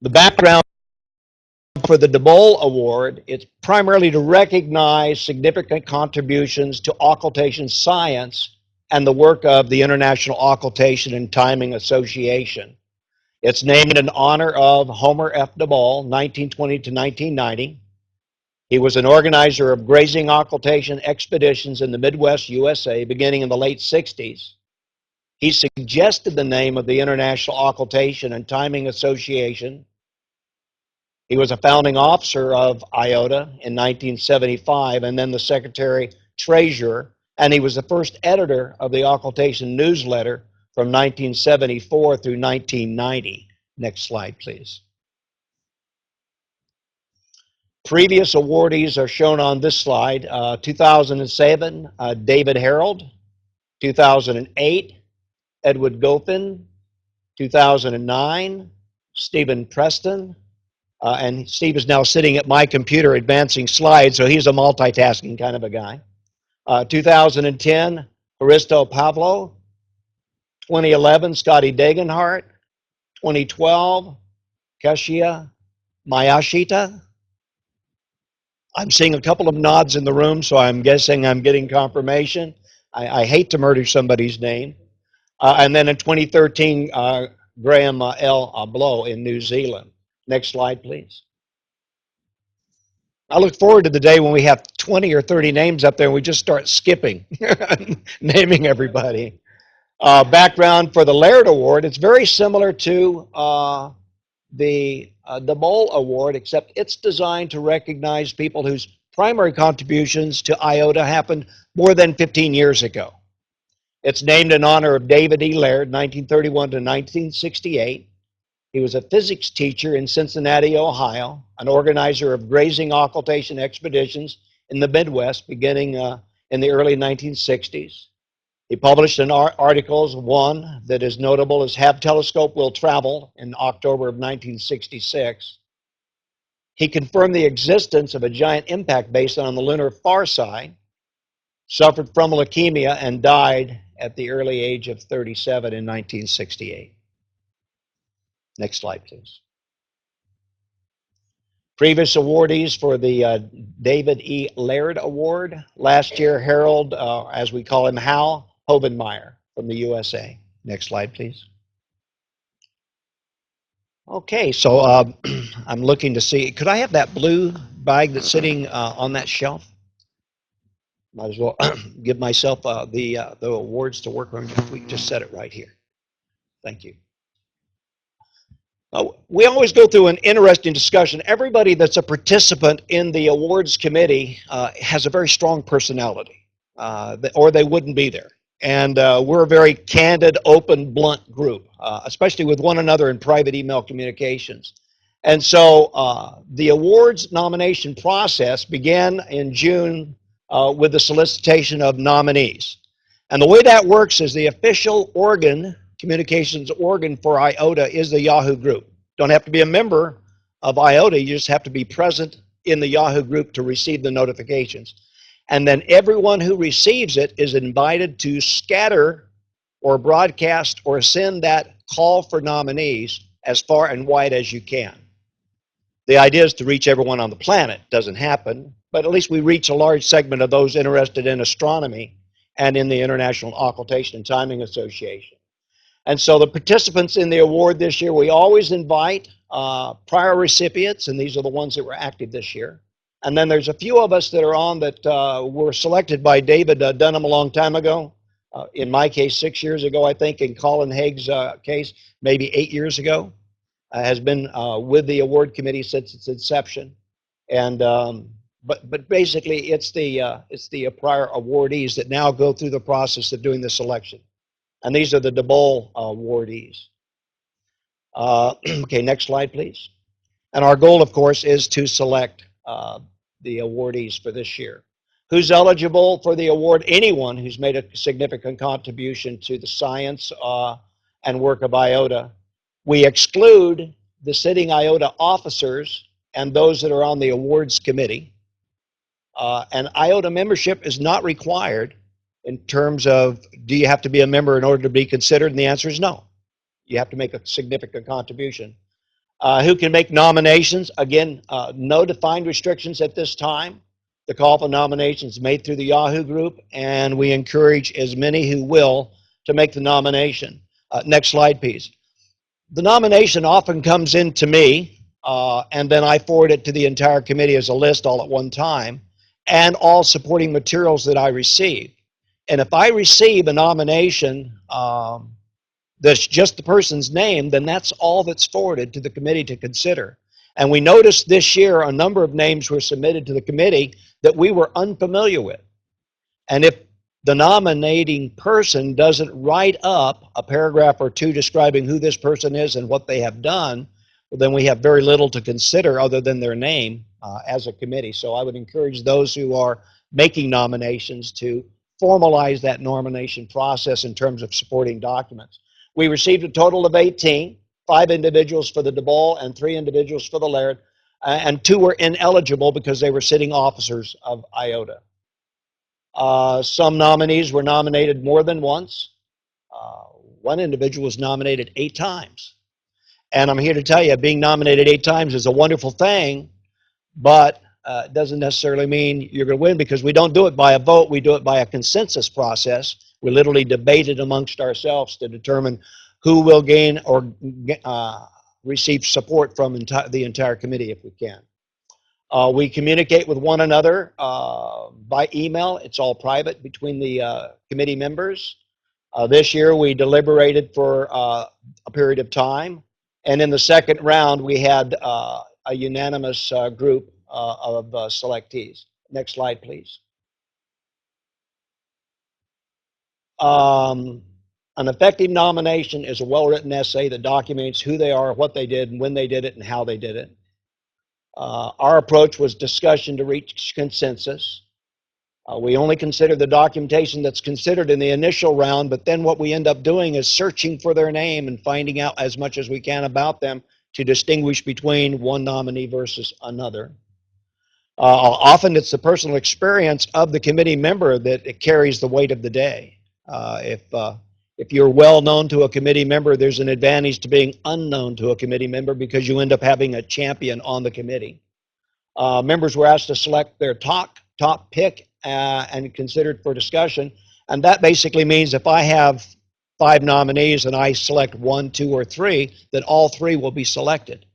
The background for the DeBoll Award, it's primarily to recognize significant contributions to occultation science and the work of the International Occultation and Timing Association. It's named in honor of Homer F. DeBoll, 1920 to 1990. He was an organizer of grazing occultation expeditions in the Midwest USA beginning in the late 60s. He suggested the name of the International Occultation and Timing Association. He was a founding officer of Iota in 1975 and then the secretary-treasurer, and he was the first editor of the Occultation newsletter from 1974 through 1990. Next slide, please. Previous awardees are shown on this slide. 2007, David Harold. 2008, Edward Goffin. 2009, Stephen Preston. And Steve is now sitting at my computer advancing slides, so he's a multitasking kind of a guy. 2010, Hristo Pavlo. 2011, Scotty Dagenhart. 2012, Keshia Mayashita. I'm seeing a couple of nods in the room, so I'm guessing I'm getting confirmation. I hate to murder somebody's name. And then in 2013, Graham L. Blow in New Zealand. Next slide, please. I look forward to the day when we have 20 or 30 names up there and we just start skipping, naming everybody. Background for the Laird Award, it's very similar to the DeBoll Award, except it's designed to recognize people whose primary contributions to Iota happened more than 15 years ago. It's named in honor of David E. Laird, 1931 to 1968. He was a physics teacher in Cincinnati, Ohio, an organizer of grazing occultation expeditions in the Midwest beginning in the early 1960s. He published articles, one that is notable as Have Telescope Will Travel in October of 1966. He confirmed the existence of a giant impact basin on the lunar far side, suffered from leukemia, and died at the early age of 37 in 1968. Next slide, please. Previous awardees for the David E. Laird Award. Last year, Harold, as we call him, Hal Hovenmeyer from the USA. Next slide, please. Okay, so I'm looking to see, could I have that blue bag that's sitting on that shelf? Might as well give myself the awards to work on. We just set it right here. Thank you. We always go through an interesting discussion. Everybody that's a participant in the awards committee has a very strong personality, or they wouldn't be there. And we're a very candid, open, blunt group, especially with one another in private email communications. And so the awards nomination process began in June with the solicitation of nominees. And the way that works is the official organ, communications organ for Iota is the Yahoo group. Don't have to be a member of Iota, you just have to be present in the Yahoo group to receive the notifications. And then everyone who receives it is invited to scatter or broadcast or send that call for nominees as far and wide as you can. The idea is to reach everyone on the planet. Doesn't happen, but at least we reach a large segment of those interested in astronomy and in the International Occultation and Timing Association. And so the participants in the award this year, we always invite prior recipients, and these are the ones that were active this year. And then there's a few of us that are on that were selected by David Dunham a long time ago. In my case, 6 years ago, I think. In Colin Haig's case, maybe 8 years ago. Has been with the award committee since its inception. And but basically, it's the prior awardees that now go through the process of doing the selection. And these are the DeBoll awardees. Okay, next slide, please. And our goal, of course, is to select the awardees for this year. Who's eligible for the award? Anyone who's made a significant contribution to the science and work of Iota. We exclude the sitting Iota officers and those that are on the awards committee. And Iota membership is not required in terms of, do you have to be a member in order to be considered? And the answer is no. You have to make a significant contribution. Who can make nominations? Again, no defined restrictions at this time. The call for nominations is made through the Yahoo group, and we encourage as many who will to make the nomination. Next slide, please. The nomination often comes in to me, and then I forward it to the entire committee as a list all at one time, and all supporting materials that I receive. And if I receive a nomination that's just the person's name, then that's all that's forwarded to the committee to consider. And we noticed this year a number of names were submitted to the committee that we were unfamiliar with. And if the nominating person doesn't write up a paragraph or two describing who this person is and what they have done, well, then we have very little to consider other than their name as a committee. So I would encourage those who are making nominations to formalize that nomination process in terms of supporting documents. We received a total of 18, 5 individuals for the DeBoll and 3 individuals for the Laird, and 2 were ineligible because they were sitting officers of Iota. Some nominees were nominated more than once. One individual was nominated 8 times. And I'm here to tell you, being nominated 8 times is a wonderful thing, but it doesn't necessarily mean you're going to win, because we don't do it by a vote. We do it by a consensus process. We literally debate it amongst ourselves to determine who will gain or receive support from the entire committee if we can. We communicate with one another by email. It's all private between the committee members. This year we deliberated for a period of time. And in the second round, we had a unanimous group of selectees. Next slide, please. An effective nomination is a well-written essay that documents who they are, what they did, and when they did it, and how they did it. Our approach was discussion to reach consensus. We only consider the documentation that's considered in the initial round, but then what we end up doing is searching for their name and finding out as much as we can about them to distinguish between one nominee versus another. Often it's the personal experience of the committee member that it carries the weight of the day. If you're well known to a committee member, there's an advantage to being unknown to a committee member, because you end up having a champion on the committee. Members were asked to select their top pick and considered for discussion. And that basically means if I have 5 nominees and I select 1, 2, or 3, then all 3 will be selected.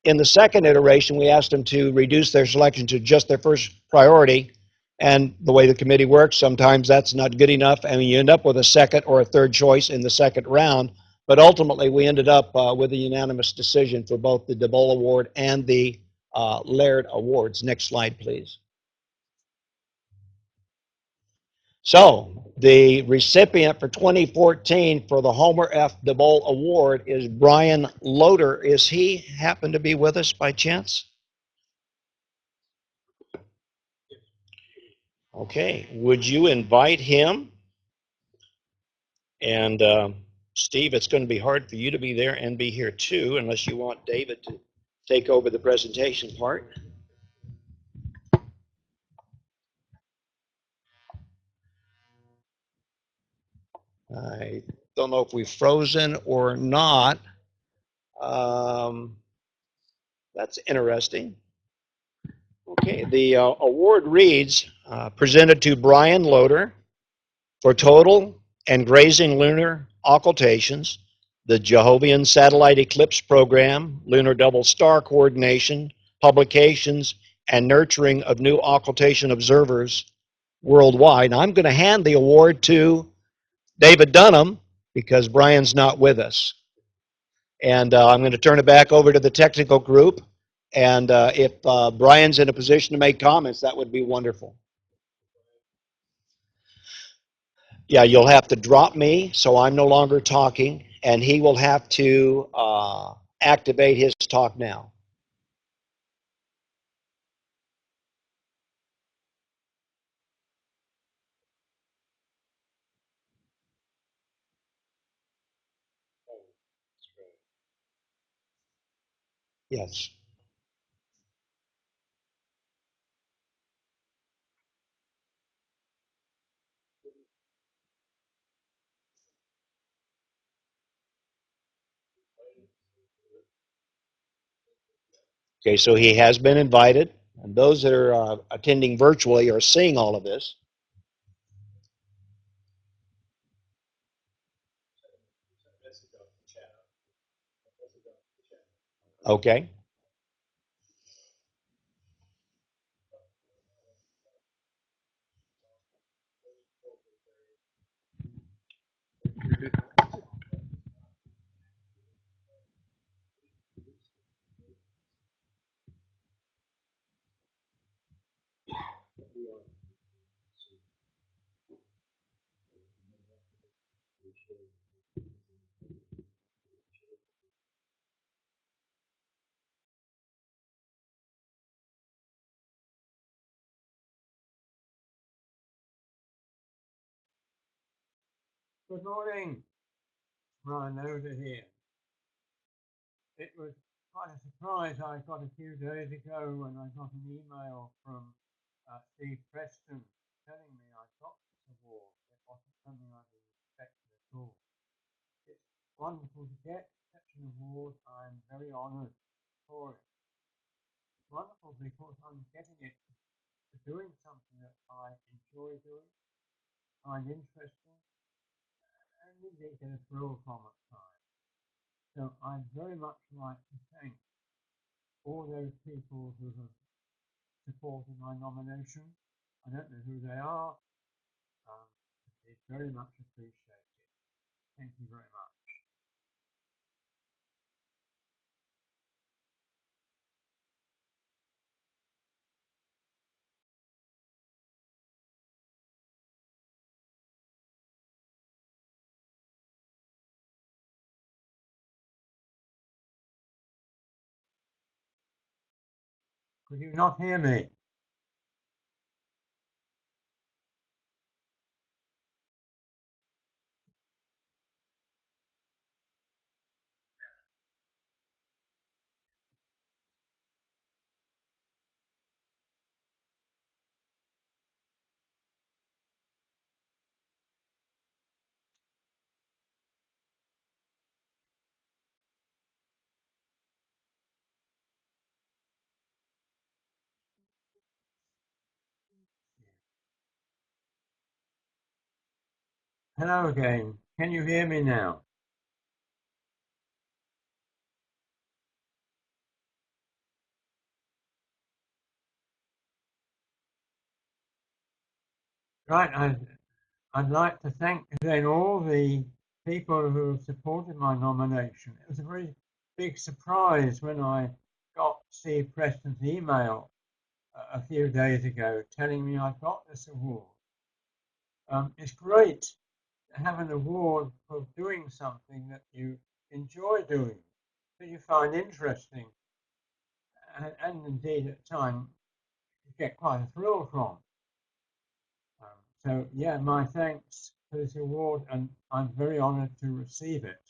In the second iteration, we asked them to reduce their selection to just their first priority. And the way the committee works, sometimes that's not good enough, and you end up with a second or a third choice in the second round. But ultimately, we ended up with a unanimous decision for both the DeBoll Award and the Laird Awards. Next slide, please. So the recipient for 2014 for the Homer F. DeBoll Award is Brian Loader. Is he happen to be with us by chance? Okay, would you invite him? And Steve, it's going to be hard for you to be there and be here too, unless you want David to take over the presentation part. I don't know if we've frozen or not. That's interesting. Okay, the award reads, presented to Brian Loader for total and grazing lunar occultations, the Jehovian Satellite Eclipse Program, Lunar Double Star Coordination, publications, and nurturing of new occultation observers worldwide. Now, I'm going to hand the award to David Dunham because Brian's not with us. And I'm going to turn it back over to the technical group. And if Brian's in a position to make comments, that would be wonderful. Yeah, you'll have to drop me so I'm no longer talking, and he will have to activate his talk now. Yes. Okay, so he has been invited, and those that are attending virtually are seeing all of this. Okay. Good morning, Ryan Oda here. It was quite a surprise I got a few days ago when I got an email from Steve Preston telling me I got this award. It wasn't something I was expecting at all. It's wonderful to get such an award. I'm very honoured for it. It's wonderful because I'm getting it for doing something that I enjoy doing, find interesting, and indeed get a thrill from at times. So I'd very much like to thank all those people who have supported my nomination. I don't know who they are. It's very much appreciated. Thank you very much. Could you not hear me? Hello again. Can you hear me now? Right. I'd like to thank again all the people who supported my nomination. It was a very big surprise when I got Steve Preston's email a few days ago telling me I got this award. It's great to have an award for doing something that you enjoy doing, that you find interesting, and indeed at times you get quite a thrill from. So yeah, my thanks for this award, and I'm very honoured to receive it.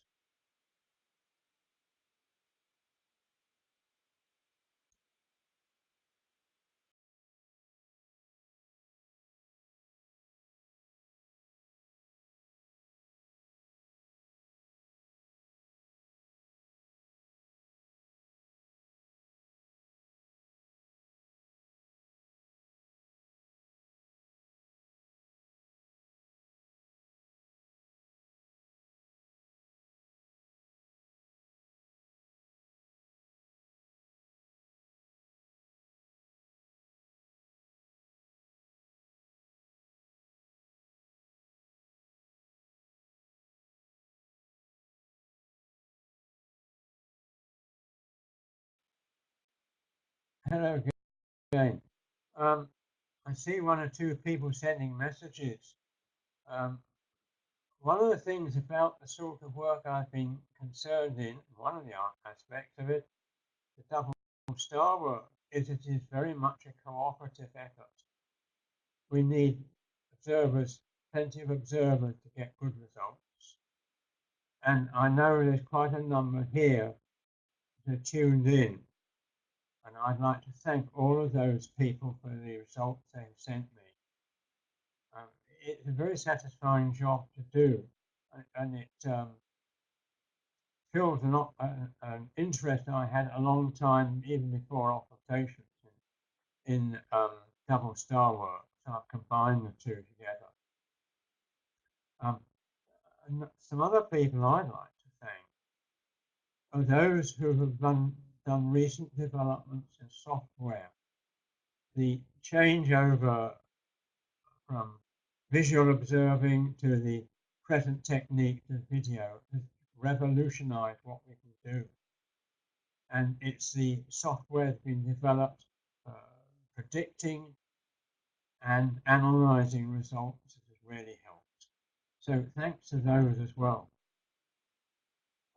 Hello again. Um, I see one or two people sending messages. Um, One of the things about the sort of work I've been concerned in, one of the aspects of it, the double star work, is it is very much a cooperative effort. We need observers, plenty of observers to get good results. And I know there's quite a number here that are tuned in. And I'd like to thank all of those people for the results they've sent me. It's a very satisfying job to do, and it fulfills an interest I had a long time, even before occultations, in double star work. So I've combined the two together. And some other people I'd like to thank are those who have done recent developments in software. The changeover from visual observing to the present technique of video has revolutionized what we can do. And it's the software that's been developed predicting and analyzing results that has really helped. So thanks to those as well.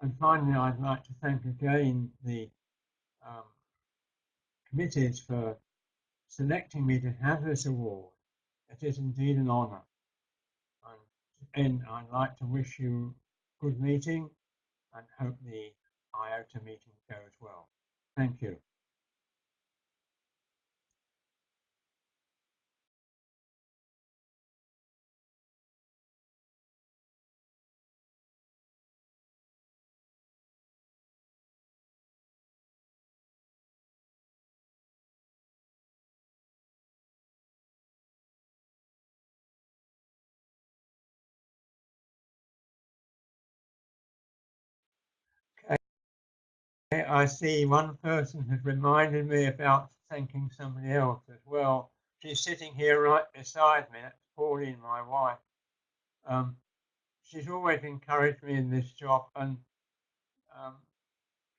And finally, I'd like to thank again the committees for selecting me to have this award. It is indeed an honor. And I'd like to wish you a good meeting and hope the Iota meeting goes well. Thank you. Okay, I see one person has reminded me about thanking somebody else as well. She's sitting here right beside me. That's Pauline, my wife. She's always encouraged me in this job, and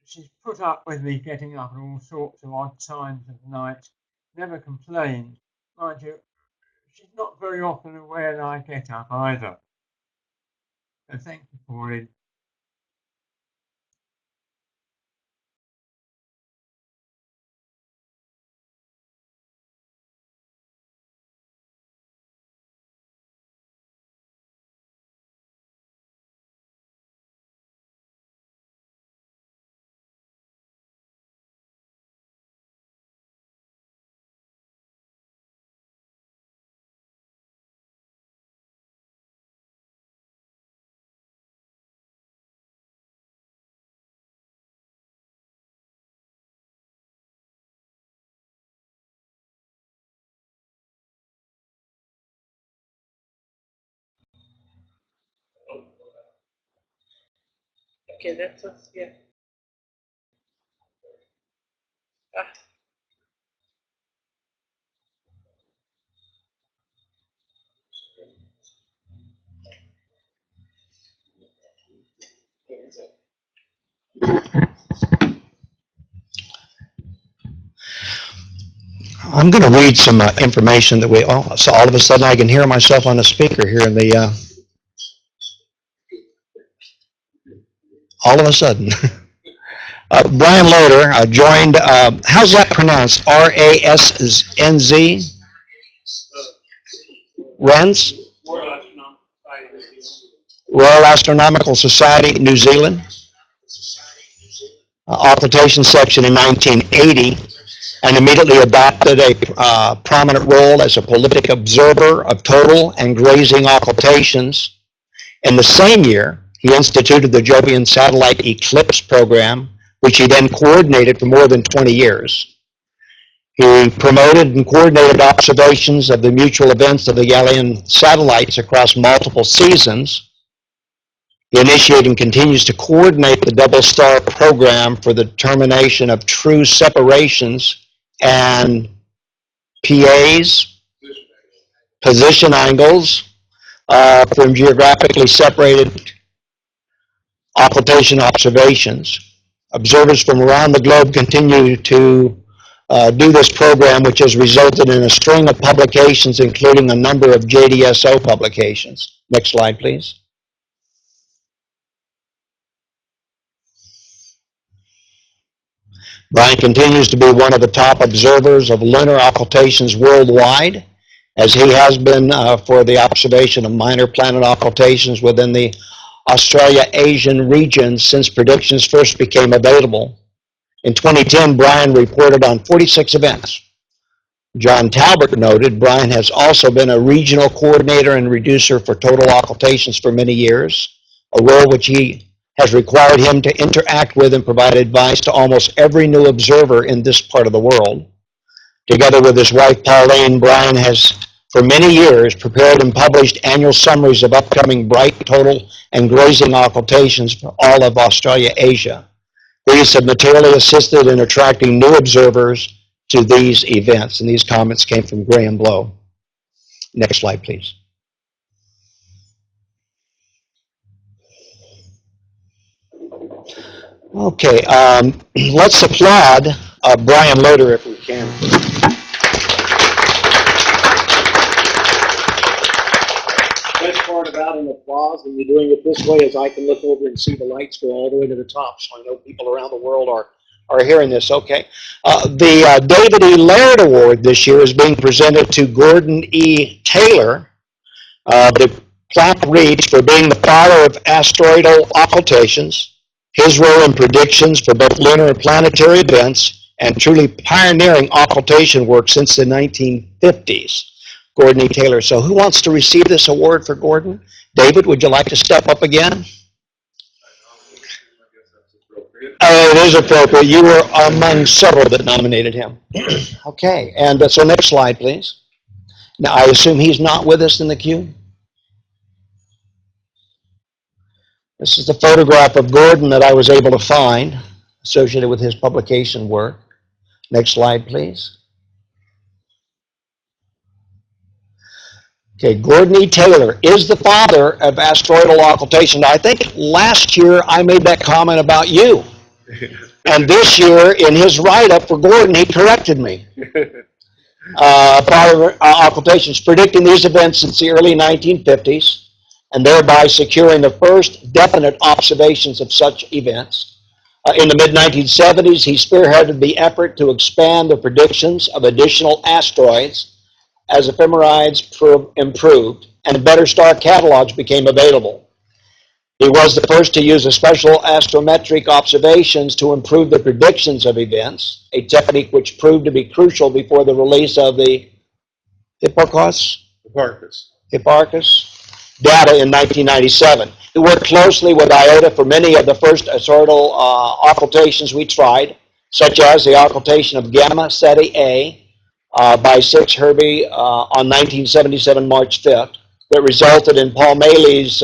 she's put up with me getting up at all sorts of odd times of night, never complained. Mind you, she's not very often aware that I get up either. So thank you, Pauline. Okay, that's us, yeah. Ah. I'm going to read some information that so all of a sudden I can hear myself on the speaker here in the, all of a sudden. Brian Loader joined, how's that pronounced? R-A-S-N-Z? Renz? Royal Astronomical Society, New Zealand. Occultation section in 1980, and immediately adopted a prominent role as a prolific observer of total and grazing occultations. In the same year, he instituted the Jovian Satellite Eclipse program, which he then coordinated for more than 20 years. He promoted and coordinated observations of the mutual events of the Galilean satellites across multiple seasons. He initiated and continues to coordinate the double star program for the determination of true separations and PAs, position angles, from geographically separated occultation observations. Observers from around the globe continue to do this program, which has resulted in a string of publications, including a number of JDSO publications. Next slide, please. Brian continues to be one of the top observers of lunar occultations worldwide, as he has been for the observation of minor planet occultations within the Australia-Asian region since predictions first became available. In 2010, Brian reported on 46 events. John Talbot noted Brian has also been a regional coordinator and reducer for total occultations for many years, a role which he has required him to interact with and provide advice to almost every new observer in this part of the world. Together with his wife Pauline, Brian has for many years prepared and published annual summaries of upcoming bright, total, and grazing occultations for all of Australia, Asia. These have materially assisted in attracting new observers to these events, and these comments came from Graham Blow. Next slide, please. Okay, let's applaud Brian Loader if we can. The best part about an applause when you're doing it this way is I can look over and see the lights go all the way to the top, so I know people around the world are hearing this. Okay. The David E. Laird Award this year is being presented to Gordon E. Taylor. The plaque reads, for being the father of asteroidal occultations, his role in predictions for both lunar and planetary events, and truly pioneering occultation work since the 1950s. Gordon E. Taylor. So who wants to receive this award for Gordon? David, would you like to step up again? It is appropriate. You were among several that nominated him. Okay, and so next slide, please. Now, I assume he's not with us in the queue? This is the photograph of Gordon that I was able to find associated with his publication work. Next slide, please. Okay, Gordon E. Taylor is the father of asteroidal occultation. I think last year I made that comment about you. And this year, in his write-up for Gordon, he corrected me. Father of occultations, predicting these events since the early 1950s, and thereby securing the first definite observations of such events. In the mid-1970s, he spearheaded the effort to expand the predictions of additional asteroids as ephemerides improved and better star catalogs became available. He was the first to use a special astrometric observations to improve the predictions of events, a technique which proved to be crucial before the release of the Hipparchus data in 1997. He worked closely with Iota for many of the first asteroidal occultations we tried, such as the occultation of Gamma Ceti A by 6 Herbie on 1977 March 5th that resulted in Paul Maley's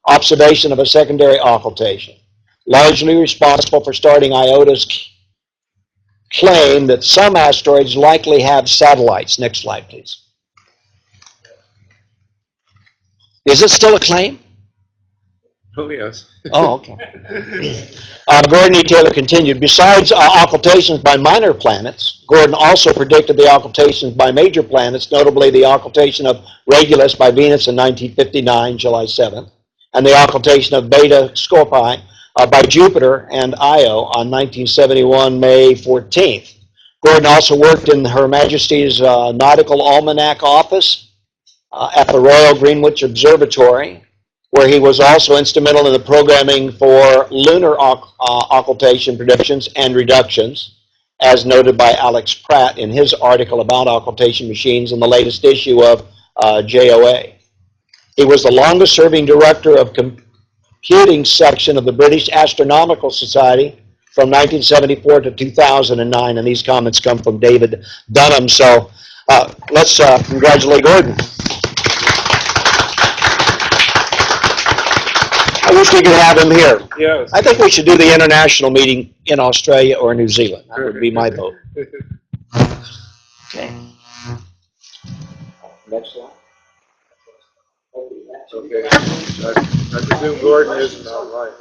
observation of a secondary occultation, largely responsible for starting Iota's claim that some asteroids likely have satellites. Next slide, please. Is it still a claim? Oh, yes. Oh, okay. Gordon E. Taylor continued, besides occultations by minor planets, Gordon also predicted the occultations by major planets, notably the occultation of Regulus by Venus in 1959, July 7th, and the occultation of Beta Scorpii by Jupiter and Io on 1971, May 14th. Gordon also worked in Her Majesty's Nautical Almanac Office at the Royal Greenwich Observatory, where he was also instrumental in the programming for lunar occultation predictions and reductions, as noted by Alex Pratt in his article about occultation machines in the latest issue of JOA. He was the longest-serving director of computing section of the British Astronomical Society from 1974 to 2009, and these comments come from David Dunham. So let's congratulate Gordon. I wish we could have him here. Yes. I think we should do the international meeting in Australia or New Zealand. That would be my vote. Okay. Next slide. Okay. I presume Gordon isn't online.